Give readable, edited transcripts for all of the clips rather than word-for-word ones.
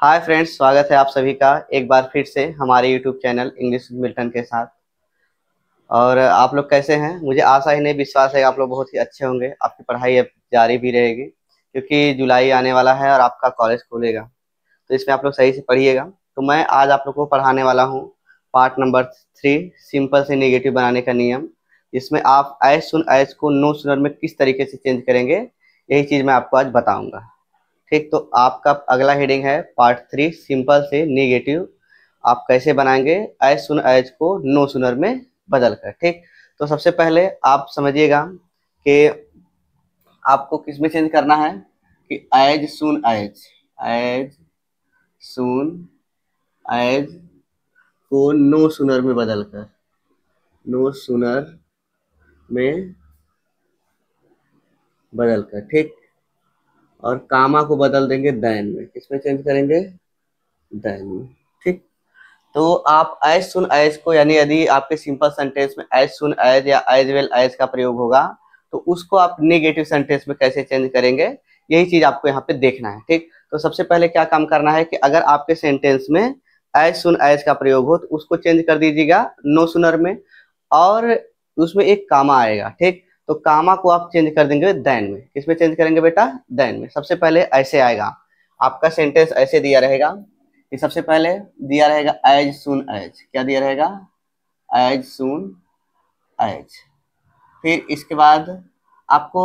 Hi friends, स्वागत है आप सभी का एक बार फिर से हमारे YouTube channel English with Milton के साथ। और आप लोग कैसे हैं? मुझे आशा ही नहीं विश्वास है कि आप लोग बहुत ही अच्छे होंगे। आपकी पढ़ाई अब जारी भी रहेगी क्योंकि जुलाई आने वाला है और आपका कॉलेज खुलेगा, तो इसमें आप लोग सही से पढ़िएगा। तो मैं आज आप लोग को पढ़ाने वाला हूँ पार्ट नंबर 3, सिंपल से नेगेटिव बनाने का नियम। इसमें आप एज सुन एज को नो सुनर में किस तरीके से चेंज करेंगे, यही चीज़ मैं आपको आज बताऊंगा। ठीक, तो आपका अगला हेडिंग है पार्ट 3, सिंपल से नेगेटिव आप कैसे बनाएंगे एज सुन एज को नो सुनर में बदल कर। ठीक, तो सबसे पहले आप समझिएगा कि आपको किस में चेंज करना है कि एज सुन एज को नो सुनर में बदल कर, नो सुनर में बदल कर। ठीक, और कामा को बदल देंगे देन में। किसमें चेंज करेंगे? देन में। ठीक, तो आप एज सुन एज को, यानी यदि आपके सिंपल सेंटेंस में एज सुन एज या एज वेल एज का प्रयोग होगा तो उसको आप नेगेटिव सेंटेंस में कैसे चेंज करेंगे, यही चीज आपको यहाँ पे देखना है। ठीक, तो सबसे पहले क्या काम करना है कि अगर आपके सेंटेंस में एज सुन एज का प्रयोग हो तो उसको चेंज कर दीजिएगा नो सुनर में, और उसमें एक कामा आएगा। ठीक, तो कामा को आप चेंज कर देंगे देन में। किसमें चेंज करेंगे बेटा? देन में। सबसे पहले ऐसे आएगा, आपका सेंटेंस ऐसे दिया रहेगा कि सबसे पहले दिया रहेगा एज सुन एज। क्या दिया रहेगा? As soon as. फिर इसके बाद आपको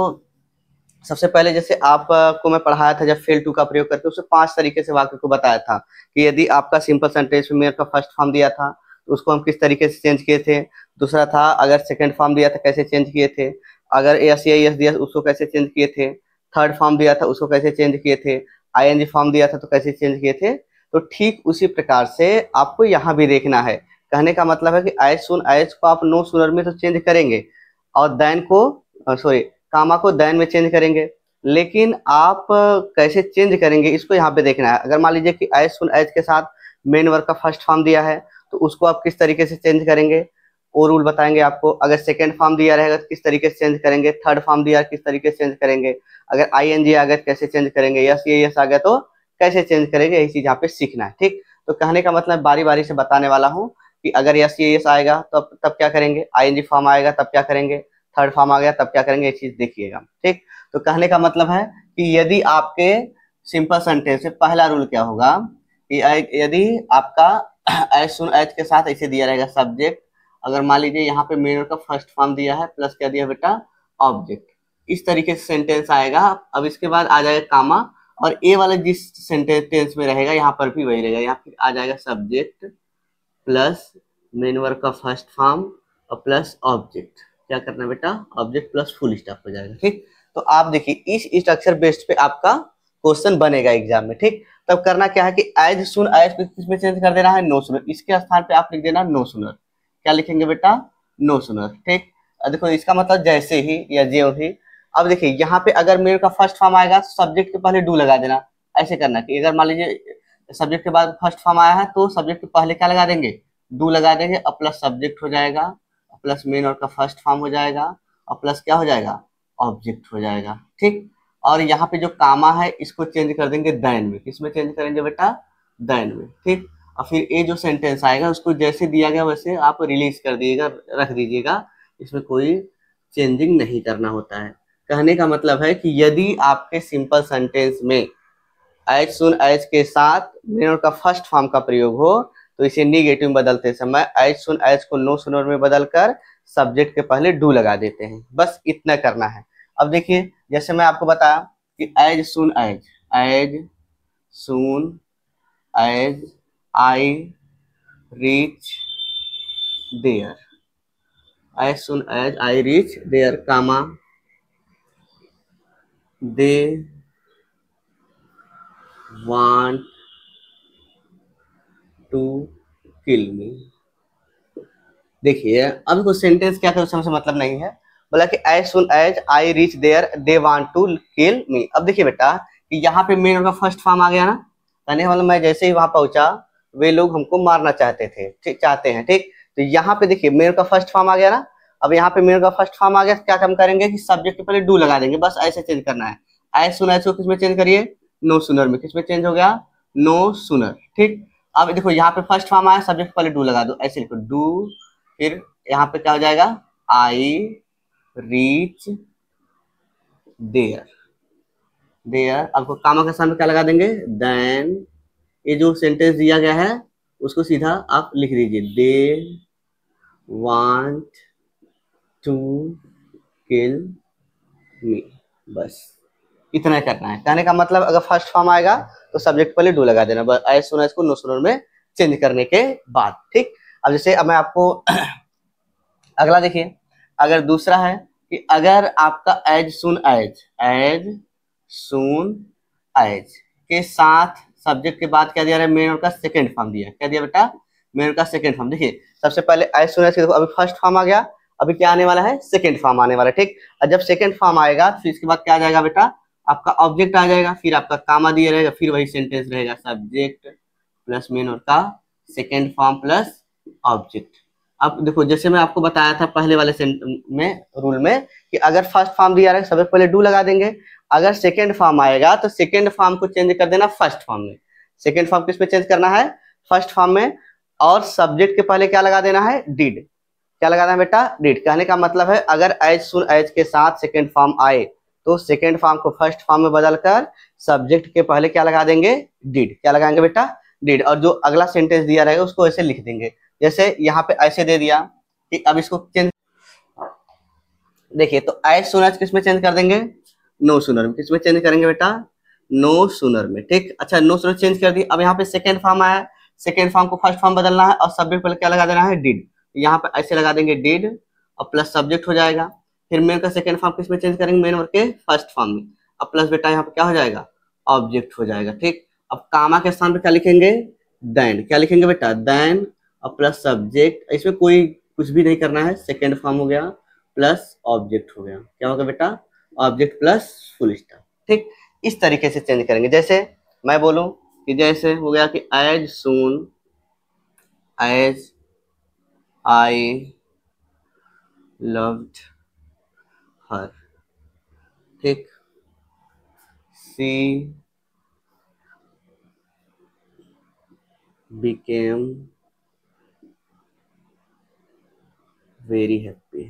सबसे पहले, जैसे आपको मैं पढ़ाया था जब फेल टू का प्रयोग करके, उससे 5 तरीके से वाक्य को बताया था कि यदि आपका सिंपल सेंटेंस में मेयर का फर्स्ट फॉर्म दिया था तो उसको हम किस तरीके से चेंज किए थे। दूसरा था अगर सेकंड फॉर्म दिया था कैसे चेंज किए थे, अगर एस या एस दिया उसको कैसे चेंज किए थे, थर्ड फॉर्म दिया था उसको कैसे चेंज किए थे, आईएनजी फॉर्म दिया था तो कैसे चेंज किए थे। तो ठीक उसी प्रकार से आपको यहाँ भी देखना है। कहने का मतलब है कि एज सुन एज को आप नो सुनर में तो चेंज करेंगे और देन को, सॉरी, कामा को देन में चेंज करेंगे, लेकिन आप कैसे चेंज करेंगे इसको यहाँ पे देखना है। अगर मान लीजिए कि एज सुन एज के साथ मेन वर्ब का फर्स्ट फॉर्म दिया है तो उसको आप किस तरीके से चेंज करेंगे, वो रूल बताएंगे आपको। अगर सेकंड फॉर्म दिया रहेगा तो किस तरीके से चेंज करेंगे, थर्ड फॉर्म दिया किस तरीके से चेंज करेंगे, अगर आईएनजी आ गया कैसे चेंज करेंगे, यस ये यस आ गया तो कैसे चेंज करेंगे, यही चीज यहाँ पे सीखना है। ठीक, तो कहने का मतलब बारी बारी से बताने वाला हूँ कि अगर यस ये यस आएगा तो तब क्या करेंगे, आईएनजी फॉर्म आएगा तब क्या करेंगे, थर्ड फॉर्म आ गया तब क्या करेंगे, ये चीज देखिएगा। ठीक, तो कहने का मतलब है कि यदि आपके सिंपल सेंटेंस में पहला रूल क्या होगा कि यदि आपका एज सुन एज के साथ ऐसे दिया रहेगा सब्जेक्ट, अगर मान लीजिए यहाँ पे मेन का फर्स्ट फॉर्म दिया है प्लस क्या दिया बेटा, ऑब्जेक्ट, इस तरीके से सेंटेंस आएगा। अब इसके बाद आ जाएगा कामा, और ए वाला जिस सेंटेंस में रहेगा यहाँ पर भी वही रहेगा, यहाँ पे आ जाएगा सब्जेक्ट प्लस मेन वर्ब का फर्स्ट फॉर्म और प्लस ऑब्जेक्ट। क्या करना है बेटा? ऑब्जेक्ट प्लस फुल स्टॉप हो जाएगा। ठीक, तो आप देखिए इस स्ट्रक्चर बेस्ड पे आपका क्वेश्चन बनेगा एग्जाम में। ठीक, तब करना क्या है कि एज सुन एज को किसमें चेंज कर देना है? No sooner. इसके स्थान पे आप लिख देना नो सुनर। क्या लिखेंगे बेटा? No sooner. ठीक, देखो इसका मतलब जैसे ही या ज्यों ही। अब देखिए यहाँ पे अगर मेरे का फर्स्ट फॉर्म आएगा तो सब्जेक्ट के पहले डू लगा देना। ऐसे करना कि अगर मान लीजिए सब्जेक्ट के बाद फर्स्ट फॉर्म आया है तो सब्जेक्ट के पहले क्या लगा देंगे? डू लगा देंगे, और प्लस सब्जेक्ट हो जाएगा, और प्लस मेन और का फर्स्ट फॉर्म हो जाएगा, और प्लस क्या हो जाएगा? ऑब्जेक्ट हो जाएगा। ठीक, और यहाँ पे जो कामा है इसको चेंज कर देंगे देन में। किसमें चेंज करेंगे बेटा? देन में। ठीक, और फिर ये जो सेंटेंस आएगा उसको जैसे दिया गया वैसे आप रिलीज कर दिएगा, रख दीजिएगा। इसमें कोई चेंजिंग नहीं करना होता है। कहने का मतलब है कि यदि आपके सिंपल सेंटेंस में एज सुन एज के साथ मेन का फर्स्ट फॉर्म का प्रयोग हो तो इसे निगेटिव में बदलते समय एज सुन एज को नो सुनर में बदलकर सब्जेक्ट के पहले डू लगा देते हैं। बस इतना करना है। अब देखिए जैसे मैं आपको बताया कि as soon as I reach there, as soon as I reach there comma they want to kill me। देखिए अब को सेंटेंस क्या कर से मतलब नहीं है, बोला कि as soon as I reach there they want to kill me. अब देखिए बेटा कि यहाँ पे मेन का फर्स्ट फॉर्म आ गया ना, कहने वाला मैं जैसे ही वहां पहुंचा वे लोग हमको मारना चाहते थे, ठीक, चाहते हैं। ठीक, तो यहाँ पे देखिए मेन का फर्स्ट फॉर्म आ गया ना। अब यहाँ पे मेन का फर्स्ट फॉर्म आ गया, क्या काम करेंगे कि सब्जेक्ट के पहले डू लगा देंगे। बस ऐसे चेंज करना है। एज सुन एज को किसमें चेंज करिए? नो सुनर में। किसमें चेंज हो गया? No sooner. ठीक, अब देखो यहाँ पे फर्स्ट फॉर्म आया, सब्जेक्ट पहले डू लगा दो, ऐसे लिखो डू, फिर यहाँ पे क्या हो जाएगा, आई रीच देयर, देयर। आपको कामा के सामने क्या लगा देंगे, देन। ये जो सेंटेंस दिया गया है उसको सीधा आप लिख दीजिए, दे वांट टू किल मी। बस इतना करना है। कहने का मतलब अगर फर्स्ट फॉर्म आएगा तो सब्जेक्ट पहले डू लगा देना, बस एज सुन एज को नो सुनर में चेंज करने के बाद। ठीक, अब जैसे अब मैं आपको अगला देखिए, अगर दूसरा है कि अगर आपका एज सुन एज के साथ सब्जेक्ट के बाद क्या दिया है, मेन वर्ब का सेकंड फॉर्म दिया, क्या दिया बेटा, मेन वर्ब का सेकंड फॉर्म। देखिए सबसे पहले एज सुन एज के, देखो अभी फर्स्ट फॉर्म आ गया, अभी क्या आने वाला है, सेकंड फॉर्म आने वाला है। ठीक, और जब सेकंड फॉर्म आएगा फिर इसके बाद क्या आ जाएगा बेटा, आपका ऑब्जेक्ट आ जाएगा, फिर आपका कामा दिया रहेगा, फिर वही सेंटेंस रहेगा, सब्जेक्ट प्लस मेन वर्ब का सेकंड फॉर्म प्लस ऑब्जेक्ट। अब देखो जैसे मैं आपको बताया था पहले वाले में रूल में कि अगर फर्स्ट फॉर्म दिया रहेगा सबसे पहले डू लगा देंगे, अगर सेकंड फॉर्म आएगा तो सेकंड फॉर्म को चेंज कर देना फर्स्ट फॉर्म में। सेकंड फॉर्म किस पे चेंज करना है, फर्स्ट फॉर्म में, और सब्जेक्ट के पहले क्या लगा देना है, डिड। क्या लगाना है बेटा, डिड। कहने का मतलब है अगर एज सुन एज के साथ सेकंड फॉर्म आए तो सेकंड फॉर्म को फर्स्ट फॉर्म में बदलकर सब्जेक्ट के पहले क्या लगा देंगे, डिड। क्या लगाएंगे बेटा, डिड। और जो अगला सेंटेंस दिया रहेगा उसको ऐसे लिख देंगे, जैसे यहाँ पे ऐसे दे दिया कि अब इसको चेंज, देखिए तो एज सुन एज किसमें चेंज कर देंगे, नो सुनर में। किसमें चेंज करेंगे बेटा, नो सुनर में। ठीक, अच्छा नो सुनर चेंज कर दी। अब यहाँ पे सेकंड फॉर्म आया, सेकंड फॉर्म को फर्स्ट फॉर्म बदलना है और सब्जेक्ट पहले क्या लगा देना है, डिड। यहाँ पे ऐसे लगा देंगे डिड और प्लस सब्जेक्ट हो जाएगा। फिर मेन का सेकंड फॉर्म किसमें चेंज करेंगे, मेन वर्ब के फर्स्ट फॉर्म में, अब प्लस बेटा यहाँ पे क्या हो जाएगा, ऑब्जेक्ट हो जाएगा। ठीक, अब कामा के स्थान पे क्या लिखेंगे, देन। क्या लिखेंगे बेटा, देन और प्लस सब्जेक्ट, इसमें कोई कुछ भी नहीं करना है, सेकेंड फॉर्म हो गया प्लस ऑब्जेक्ट हो गया। क्या होगा बेटा, ऑब्जेक्ट प्लस फुल स्टॉप। ठीक, इस तरीके से चेंज करेंगे। जैसे मैं बोलूं कि जैसे हो गया कि as soon as I loved her. ठीक, सी बिकेम वेरी हैप्पी।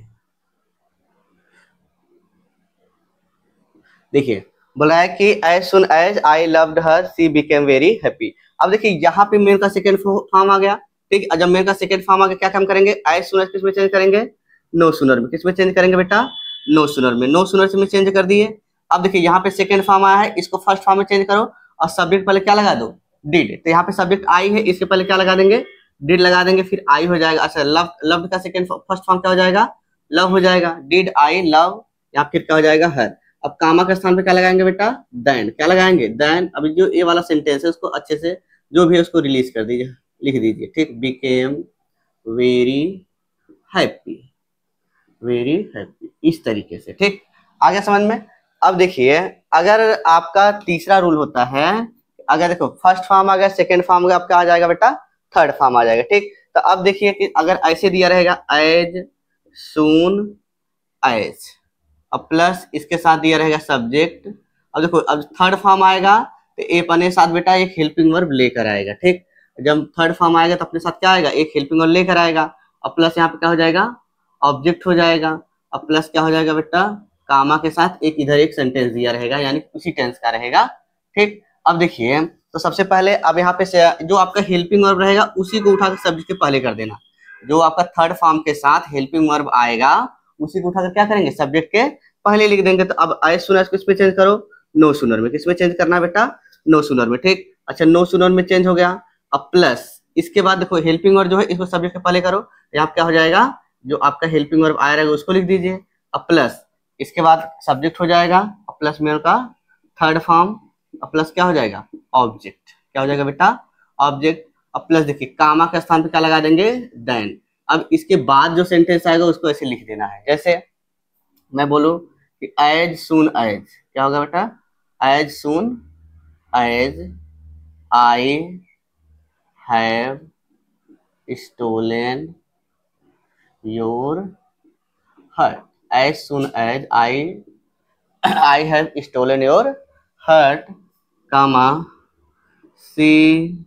देखिए बोला है कि as soon as I loved her she became very happy. अब देखिए यहाँ पे मेन का सेकंड फॉर्म आ गया। ठीक, जब मेन का सेकंड फॉर्म आ गया क्या काम करेंगे, एज सुन एज किसमें चेंज करेंगे, नो सुनर में। किसमें चेंज करेंगे बेटा, नो सुनर में। नो सुनर से में चेंज कर दिए। अब देखिए यहाँ पे सेकंड फॉर्म आया है, इसको फर्स्ट फॉर्म में चेंज करो और सब्जेक्ट पहले क्या लगा दो, डिड। तो यहाँ पे सब्जेक्ट आई है, इसके पहले क्या लगा देंगे, डिड लगा देंगे, फिर आई हो जाएगा। अच्छा लव, लव का सेकंड फर्स्ट फॉर्म क्या हो जाएगा, लव हो जाएगा, डिड आई लव, या फिर क्या हो जाएगा, हर। अब कामा के स्थान पे क्या लगाएंगे बेटा, देन। क्या लगाएंगे, देन। अभी जो ये वाला सेंटेंस है उसको अच्छे से जो भी है उसको रिलीज कर दीजिए, लिख दीजिए। ठीक, became very happy, very happy, इस तरीके से। ठीक, आगे समझ में। अब देखिए अगर आपका तीसरा रूल होता है, अगर देखो फर्स्ट फॉर्म आ गया, सेकेंड फॉर्म आ गया, अब क्या आ जाएगा बेटा, थर्ड फॉर्म आ जाएगा। ठीक, तो अब देखिए कि अगर ऐसे दिया रहेगा एज सून एज, अब प्लस इसके साथ दिया रहेगा सब्जेक्ट। अब देखो अब थर्ड फॉर्म आएगा तो ए अपने साथ बेटा एक हेल्पिंग वर्ब लेकर आएगा। ठीक, जब थर्ड फॉर्म आएगा तो अपने साथ क्या आएगा, एक हेल्पिंग वर्ब लेकर आएगा। अब प्लस यहाँ पे क्या हो जाएगा, ऑब्जेक्ट हो जाएगा। अब प्लस क्या हो जाएगा बेटा, कामा के साथ एक इधर एक सेंटेंस दिया रहेगा, यानी उसी टेंस का रहेगा। ठीक, अब देखिए तो सबसे पहले अब यहाँ पे जो आपका हेल्पिंग वर्ब रहेगा उसी को उठाकर सब्जेक्ट के पहले कर देना। जो आपका थर्ड फॉर्म के साथ हेल्पिंग वर्ब आएगा उसी को उठाकर क्या करेंगे, सब्जेक्ट के पहले लिख देंगे। तो अब एज सुन एज किस पे चेंज करो, नो सुनर में। किस में चेंज करना है बेटा, नो सुनर में। ठीक, अच्छा नो सुनर में चेंज हो गया। अब प्लस इसके बाद देखो हेल्पिंग वर्ब जो है इसको सब्जेक्ट के पहले करो, यहाँ क्या हो जाएगा, जो आपका हेल्पिंग वर्ब आया रहेगा उसको लिख दीजिए। अब प्लस इसके बाद सब्जेक्ट हो जाएगा, अब प्लस में का थर्ड फॉर्म, अब प्लस क्या हो जाएगा, ऑब्जेक्ट। क्या हो जाएगा बेटा, ऑब्जेक्ट। अब प्लस देखिए कामा के स्थान पे क्या लगा देंगे, देन। अब इसके बाद जो सेंटेंस आएगा उसको ऐसे लिख देना है। जैसे मैं बोलूं कि एज सुन एज, क्या होगा बेटा, as soon as I have stolen your heart. As soon as I have stolen your heart, comma she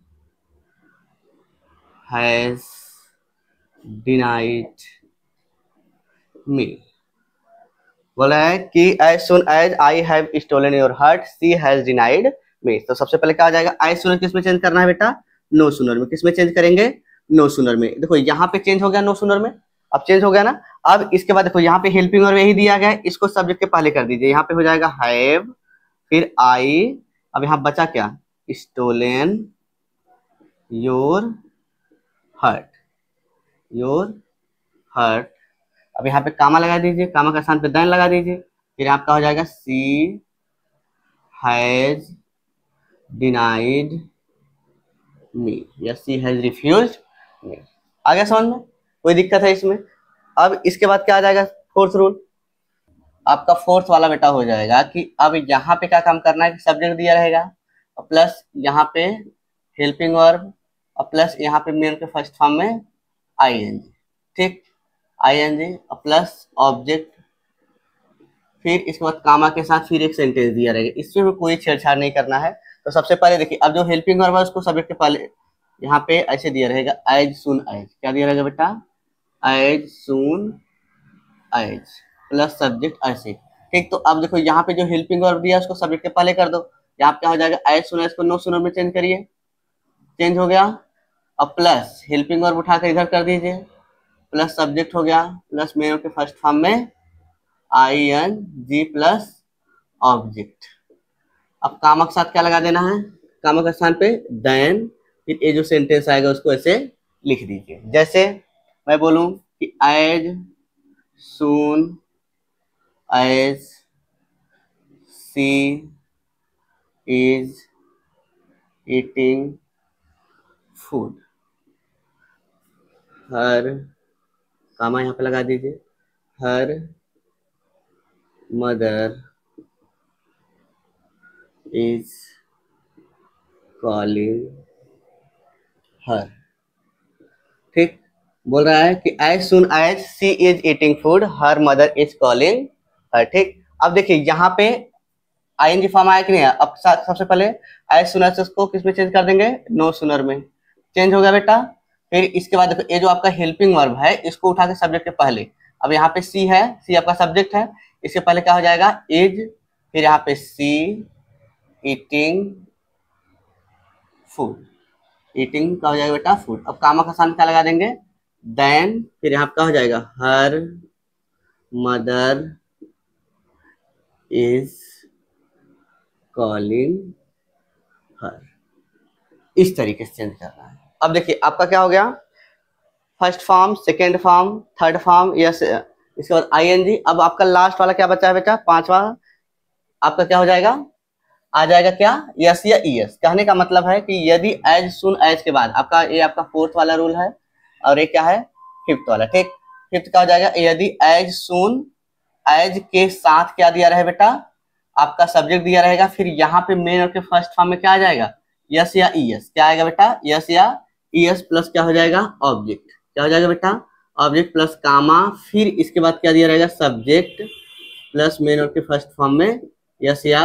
has denied me. बोला है कि as soon as I have stolen your heart she has denied me. तो सबसे पहले क्या आ जाएगा, as सुनर किस में चेंज करना है बेटा, नो सुनर में। किस में चेंज करेंगे, नो सुनर में। देखो यहाँ पे चेंज हो गया नो सुनर में, अब चेंज हो गया ना। अब इसके बाद देखो यहाँ पे हेल्पिंग वर्ब यही दिया गया है, इसको सब्जेक्ट के पहले कर दीजिए। यहाँ पे हो जाएगा हैव, फिर आई, अब यहाँ बचा क्या, stolen your heart, your heart. अब यहाँ पे कामा लगा दीजिए, कामा का स्थान पे देन लगा दीजिए, फिर आपका हो जाएगा सी हैज डिनाइड मी या सी हैज रिफ्यूज्ड मी। आ गया समझ में, कोई दिक्कत है इसमें। अब इसके बाद क्या आ जाएगा, फोर्थ रूल आपका फोर्थ वाला बेटा हो जाएगा कि अब यहाँ पे क्या काम करना है कि सब्जेक्ट दिया रहेगा और प्लस यहाँ पे हेल्पिंग वर्ब और प्लस यहाँ पे मेन के फर्स्ट फॉर्म में आईएनजी, ठीक, आईएनजी और प्लस ऑब्जेक्ट, फिर इसके बाद कामा के साथ फिर एक सेंटेंस दिया रहेगा, इसमें भी कोई छेड़छाड़ नहीं करना है। तो सबसे पहले देखिए, अब जो हेल्पिंग वर्ब है उसको सब्जेक्ट के पहले यहाँ पे ऐसे दिया रहेगा एज सुन एज, क्या दिया रहेगा बेटा, as soon as plus subject ऐसे, ठीक। तो अब देखो यहाँ पे जो हेल्पिंग वर्ब दिया उसको सब्जेक्ट के पहले कर दो, यहाँ पे क्या हो जाएगा एज सुन एज को नो सुनर में चेंज करिए, चेंज हो गया। अब प्लस हेल्पिंग वर्ब उठाकर इधर कर दीजिए, प्लस सब्जेक्ट हो गया, प्लस मेन के फर्स्ट फॉर्म में I N G plus object. अब कामा के साथ क्या लगा देना है, कामा के स्थान पे देन, फिर ये जो सेंटेंस आएगा उसको ऐसे लिख दीजिए। जैसे मैं बोलूं कि as soon as she is eating food, her, comma यहाँ पे लगा दीजिए, her mother is calling her, ठीक। बोल रहा है कि as soon as she is eating food her mother is calling her, ठीक। अब देखिए यहाँ पे आईएनजी फॉर्म आया कि नहीं, अब सबसे पहले एज सुन एज को किस में चेंज कर देंगे, नो सुनर में, चेंज हो गया बेटा। फिर इसके बाद देखो ये जो आपका हेल्पिंग वर्ब है इसको उठा के सब्जेक्ट के पहले, अब यहाँ पे सी है, सी आपका सब्जेक्ट है, इसके पहले क्या हो जाएगा इज, फिर यहाँ पे सी ईटिंग फूड, ईटिंग का हो जाएगा बेटा फूड। अब कामा का स्थान क्या लगा देंगे देन, फिर यहाँ का हो जाएगा हर मदर इज कॉलिंग हर, इस तरीके से चेंज करना है। अब देखिए आपका क्या हो गया, first form, second form, third form, yes, इसके बाद आईएनजी। अब आपका लास्ट वाला क्या बचा है बेटा, पांचवा, आपका क्या हो जाएगा, आ जाएगा क्या, यस या ईएस। कहने का मतलब है कि यदि एज सुन एज के बाद आपका ये आपका फोर्थ वाला रूल है और ये क्या है फिफ्थ वाला, ठीक। फिफ्थ का हो जाएगा यदि एज सुन एज के साथ क्या दिया रहे बेटा, आपका सब्जेक्ट दिया रहेगा, फिर यहाँ पे मेन और के फर्स्ट फॉर्म में क्या आ जाएगा, यस या ईएस, क्या आएगा बेटा, यस या ईएस प्लस क्या हो जाएगा ऑब्जेक्ट, क्या हो जाएगा बेटा ऑब्जेक्ट प्लस कामा, फिर इसके बाद क्या दिया रहेगा सब्जेक्ट प्लस मेन और के फर्स्ट फॉर्म में यस या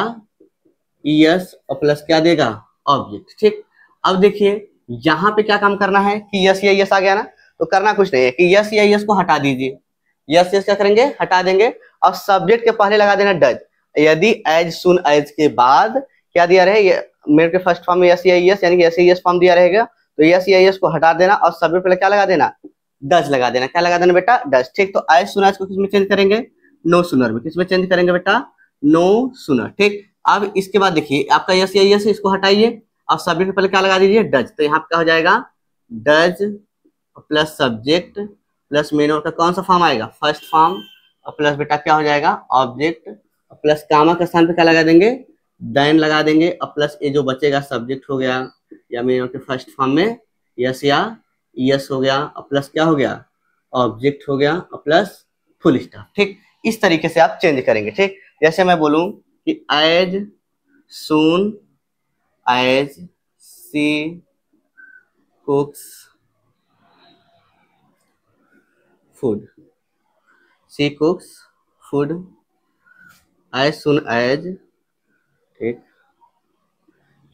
ईएस और प्लस क्या देगा ऑब्जेक्ट, ठीक। अब देखिए यहाँ पे क्या काम करना है कि यस या यस आ गया ना, तो करना कुछ नहीं है कि यस या यस को हटा दीजिए, यस यस क्या करेंगे हटा देंगे और सब्जेक्ट के पहले लगा देना डज। यदि एज सुन एज के बाद क्या दिया रहे मेरे के फर्स्ट फॉर्म में यस या यस यानी कि यस या यस फॉर्म दिया रहेगा, तो यस या यस को हटा देना और सब्जेक्ट पहले क्या लगा देना डज लगा देना, क्या लगा देना बेटा डज, ठीक। तो एज सुन एज को किसमें चेंज करेंगे, नो सुनर में, किसमें चेंज करेंगे बेटा नो सुनर, ठीक। अब इसके बाद देखिए आपका यस या यस इसको हटाइए और सब्जेक्ट पहले क्या लगा दीजिए डज, तो यहाँ पे क्या हो जाएगा does plus subject plus main का कौन सा फॉर्म आएगा फर्स्ट फॉर्म और प्लस बेटा क्या हो जाएगा ऑब्जेक्ट प्लस कामा के स्थान पे क्या लगा देंगे देन लगा देंगे और प्लस ये जो बचेगा सब्जेक्ट हो गया या मेन के फर्स्ट फॉर्म में यस या यस हो गया और प्लस क्या हो गया ऑब्जेक्ट हो गया और प्लस फुल स्टॉप, ठीक। इस तरीके से आप चेंज करेंगे, ठीक। जैसे मैं बोलूं कि as soon as she cooks food, she cooks food as soon as, ठीक,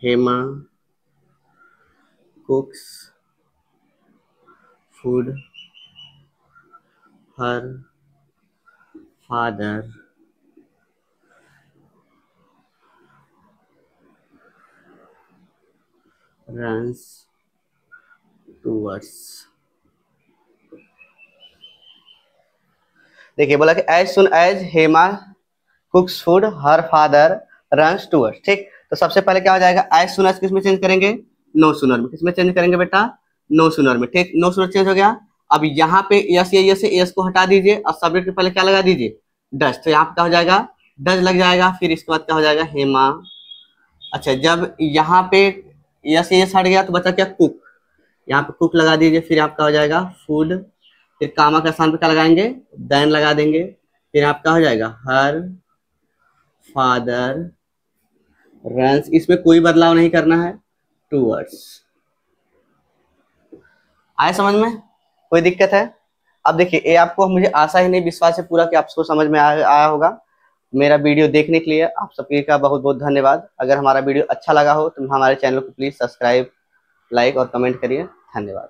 Hema cooks food her father runs towards. देखिए बोला कि as soon as Hema cooks food her father runs towards. ठीक, तो सबसे पहले क्या हो जाएगा, एज सुन एज किस में चेंज करेंगे, नो सुनर में। किस में चेंज करेंगे बेटा, नो सुनर में। ठीक, नो सुनर चेंज हो गया। अब यहाँ पे यस या यस से यस को हटा दीजिए और सब्जेक्ट के पहले क्या लगा दीजिए, डज। तो यहाँ पे क्या हो जाएगा, डज लग जाएगा। फिर इसके बाद क्या हो जाएगा, हेमा। अच्छा, जब यहाँ पे यस यस हट गया तो बचा क्या, कुक। यहाँ पे कुक लगा दीजिए। फिर आपका हो जाएगा फूड। फिर कामा के स्थान पे क्या लगाएंगे, देन लगा देंगे। फिर आपका हो जाएगा हर फादर रन्स। इसमें कोई बदलाव नहीं करना है, टूवर्ड्स। आए समझ में, कोई दिक्कत है? अब देखिए ये आपको, मुझे आशा ही नहीं विश्वास है पूरा कि आपको समझ में आया होगा। मेरा वीडियो देखने के लिए आप सभी का बहुत बहुत धन्यवाद। अगर हमारा वीडियो अच्छा लगा हो तो हमारे चैनल को प्लीज सब्सक्राइब, लाइक और कमेंट करिए। धन्यवाद।